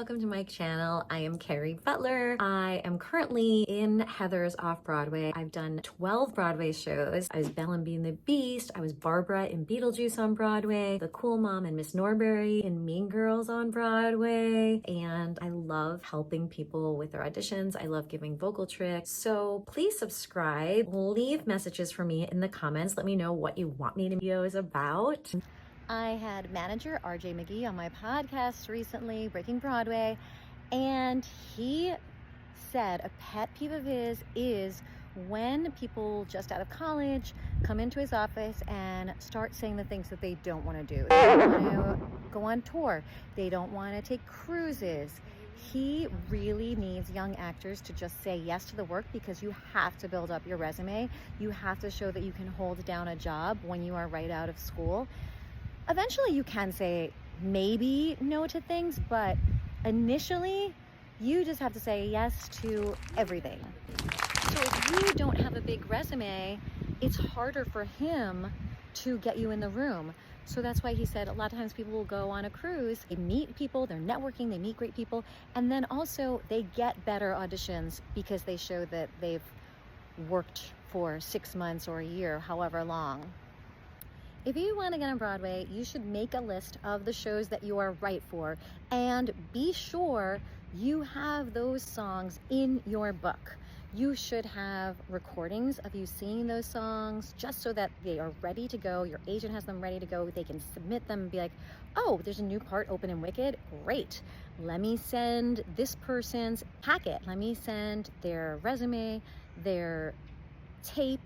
welcome to my channel. I am Kerry Butler. I am currently in Heather's off-Broadway. I've done 12 Broadway shows. I was Belle and Bean the Beast. I was Barbara in Beetlejuice on Broadway, the cool mom in Miss Norbury in Mean Girls on Broadway. And I love helping people with their auditions. I love giving vocal tricks. So please subscribe, leave messages for me in the comments. Let me know what you want me to videos about. I had manager RJ Magee on my podcast recently, Breaking Broadway, and he said a pet peeve of his is when people just out of college come into his office and start saying the things that they don't want to do. They don't want to go on tour. They don't want to take cruises. He really needs young actors to just say yes to the work, because you have to build up your resume. You have to show that you can hold down a job when you are right out of school. Eventually you can say maybe no to things, but initially you just have to say yes to everything. So if you don't have a big resume, it's harder for him to get you in the room. So that's why he said a lot of times people will go on a cruise, they meet people, they're networking, they meet great people, and then also they get better auditions because they show that they've worked for 6 months or a year, however long. If you want to get on Broadway, you should make a list of the shows that you are right for, and be sure you have those songs in your book. You should have recordings of you singing those songs just so that they are ready to go. Your agent has them ready to go. They can submit them and be like, oh, there's a new part open in Wicked. Great. Let me send this person's packet. Let me send their resume, their tape,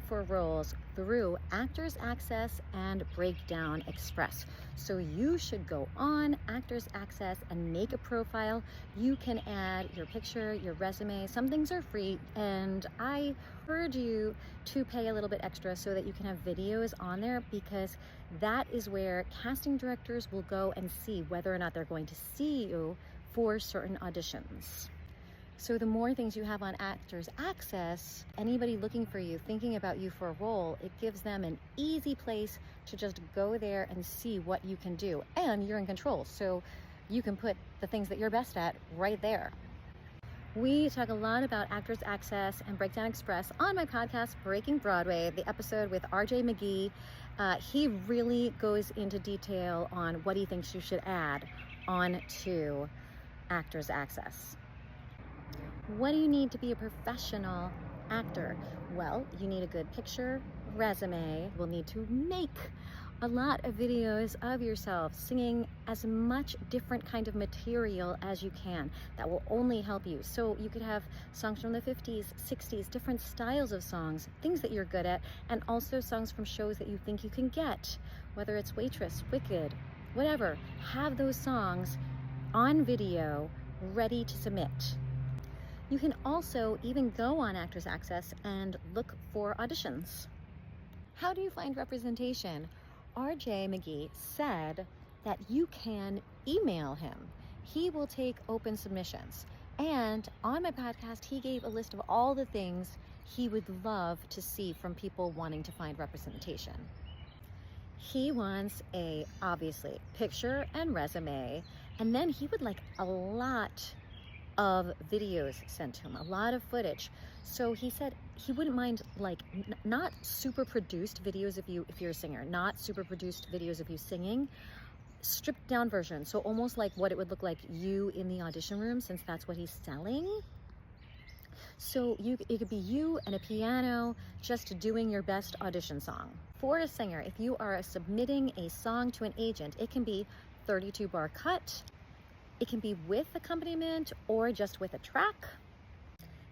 for roles through Actors Access and Breakdown Express. So you should go on Actors Access and make a profile. You can add your picture, your resume. Some things are free, and I urge you to pay a little bit extra so that you can have videos on there, because that is where casting directors will go and see whether or not they're going to see you for certain auditions. So the more things you have on Actors Access, anybody looking for you, thinking about you for a role, it gives them an easy place to just go there and see what you can do. And you're in control, so you can put the things that you're best at right there. We talk a lot about Actors Access and Breakdown Express on my podcast, Breaking Broadway, the episode with RJ Magee. He really goes into detail on what he thinks you should add onto Actors Access. What do you need to be a professional actor? Well, you need a good picture, resume. You'll need to make a lot of videos of yourself singing as much different kind of material as you can. That will only help you. So you could have songs from the 50s, 60s, different styles of songs, things that you're good at, and also songs from shows that you think you can get, whether it's Waitress, Wicked, whatever. Have those songs on video ready to submit. You can also even go on Actors Access and look for auditions. How do you find representation? RJ Magee said that you can email him. He will take open submissions. And on my podcast, he gave a list of all the things he would love to see from people wanting to find representation. He wants obviously, picture and resume, and then he would like a lot of videos sent to him, a lot of footage. So he said he wouldn't mind not super produced videos if you're a singer, not super produced videos of you singing, stripped down version. So almost like what it would look like you in the audition room, since that's what he's selling. So it could be you and a piano just doing your best audition song. For a singer, if you are submitting a song to an agent, it can be 32 bar cut. It can be with accompaniment or just with a track.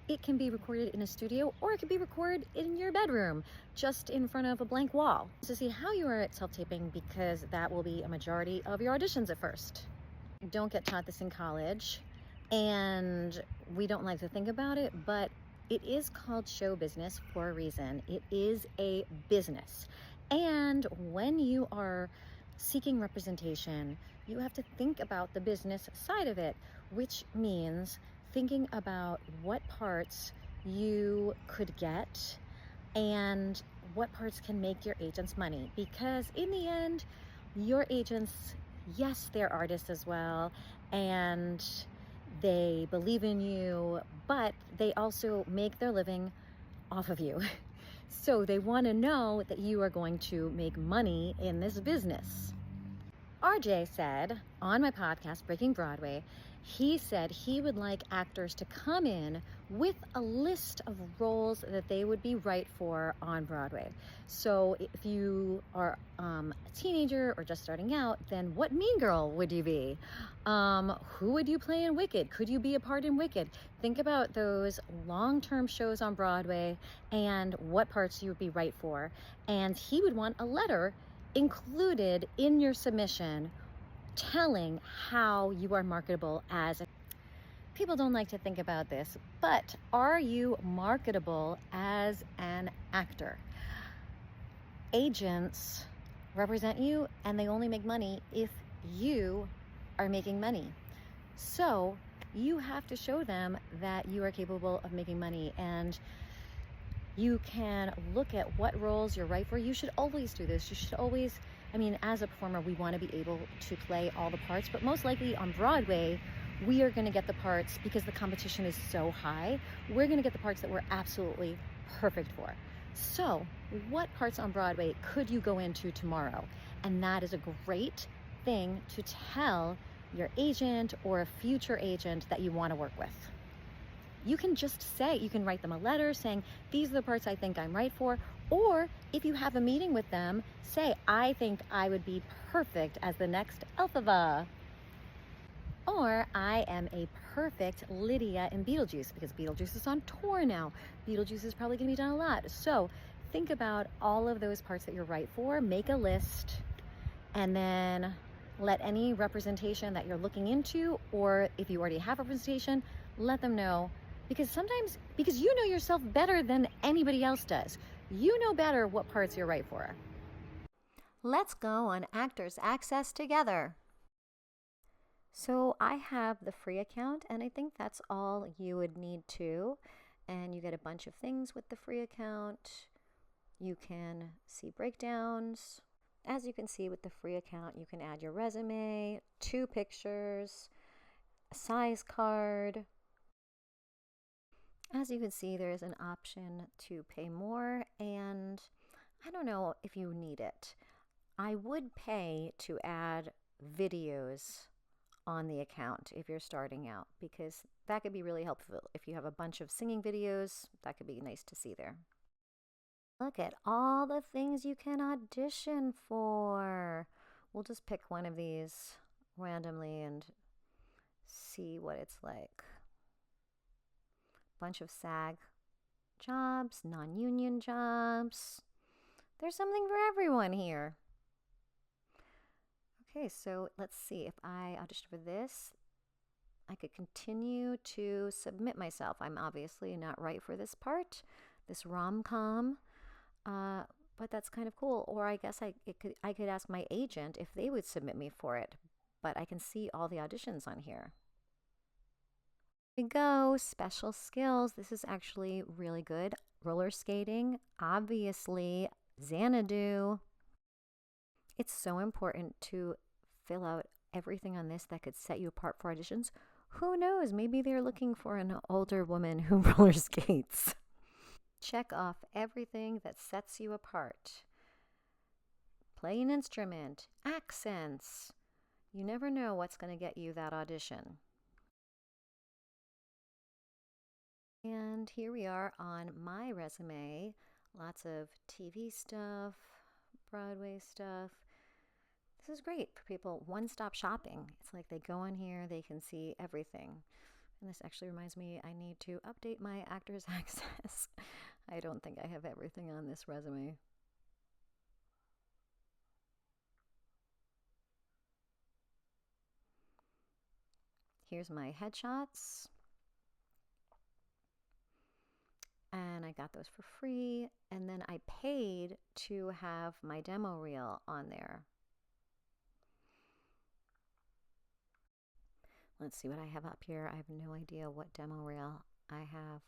It can be recorded in a studio, or it can be recorded in your bedroom, just in front of a blank wall. To see how you are at self-taping, because that will be a majority of your auditions at first. Don't get taught this in college, and we don't like to think about it, but it is called show business for a reason. It is a business. And when you are seeking representation, you have to think about the business side of it, which means thinking about what parts you could get and what parts can make your agents money. Because in the end, your agents yes, they're artists as well, and they believe in you, but they also make their living off of you. So they want to know that you are going to make money in this business. RJ said on my podcast, Breaking Broadway, he said he would like actors to come in with a list of roles that they would be right for on Broadway. So if you are a teenager or just starting out, then what mean girl would you be? Who would you play in Wicked? Could you be a part in Wicked? Think about those long-term shows on Broadway and what parts you would be right for. And he would want a letter included in your submission telling how you are marketable as a... People don't like to think about this, but are you marketable as an actor? Agents represent you and they only make money if you are making money. So you have to show them that you are capable of making money, and you can look at what roles you're right for. You should always do this. You should always, I mean, as a performer, we want to be able to play all the parts, but most likely on Broadway, we are going to get the parts because the competition is so high. We're going to get the parts that we're absolutely perfect for. So what parts on Broadway could you go into tomorrow? And that is a great thing to tell your agent or a future agent that you want to work with. You can just say, you can write them a letter saying, these are the parts I think I'm right for. Or if you have a meeting with them, say, I think I would be perfect as the next Elphaba. Or I am a perfect Lydia in Beetlejuice, because Beetlejuice is on tour now. Beetlejuice is probably going to be done a lot. So think about all of those parts that you're right for, make a list, and then let any representation that you're looking into, or if you already have representation, let them know. Because sometimes, because you know yourself better than anybody else does. You know better what parts you're right for. Let's go on Actors Access together. So I have the free account, and I think that's all you would need to. And you get a bunch of things with the free account. You can see breakdowns. As you can see with the free account, you can add your resume, 2 pictures, a size card. As you can see, there's an option to pay more, and I don't know if you need it. I would pay to add videos on the account if you're starting out, because that could be really helpful. If you have a bunch of singing videos, that could be nice to see there. Look at all the things you can audition for. We'll just pick one of these randomly and see what it's like. Bunch of SAG jobs, non-union jobs. There's something for everyone here. Okay, so let's see. If I audition for this, I could continue to submit myself. I'm obviously not right for this part, this rom-com, but that's kind of cool. Or I guess I could ask my agent if they would submit me for it, but I can see all the auditions on here. Here we go, special skills. This is actually really good. Roller skating, obviously, Xanadu. It's so important to fill out everything on this that could set you apart for auditions. Who knows? Maybe they're looking for an older woman who roller skates. Check off everything that sets you apart. Play an instrument, accents. You never know what's going to get you that audition. And here we are on my resume. Lots of TV stuff, Broadway stuff. This is great for people one-stop shopping. It's like they go in here, they can see everything. And this actually reminds me, I need to update my Actors Access. I don't think I have everything on this resume. Here's my headshots. And I got those for free. And then I paid to have my demo reel on there. Let's see what I have up here. I have no idea what demo reel I have.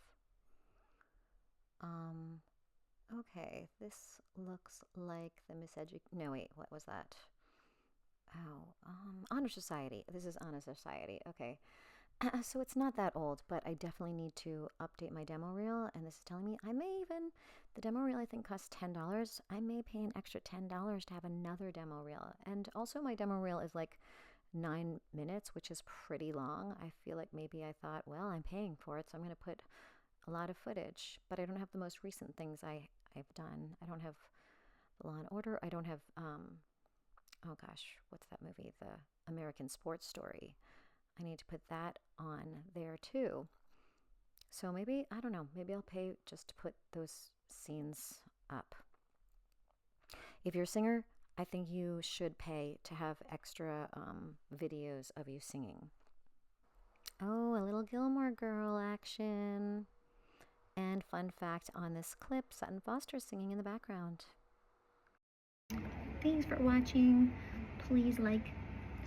Okay, this looks like the no wait, what was that? Honor Society. This is Honor Society. Okay. So it's not that old, but I definitely need to update my demo reel. And this is telling me the demo reel I think costs $10. I may pay an extra $10 to have another demo reel. And also my demo reel is like 9 minutes, which is pretty long. I feel like maybe I thought, well, I'm paying for it, so I'm going to put a lot of footage, but I don't have the most recent things I've done. I don't have Law and Order. I don't have, oh gosh, what's that movie? The American Sports Story. I need to put that on there too. So maybe, I don't know, maybe I'll pay just to put those scenes up. If you're a singer, I think you should pay to have extra videos of you singing. Oh, a little Gilmore Girl action. And fun fact on this clip, Sutton Foster's singing in the background. Thanks for watching. Please like,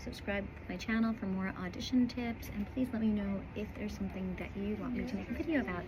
subscribe to my channel for more audition tips, and please let me know if there's something that you want me to make a video about.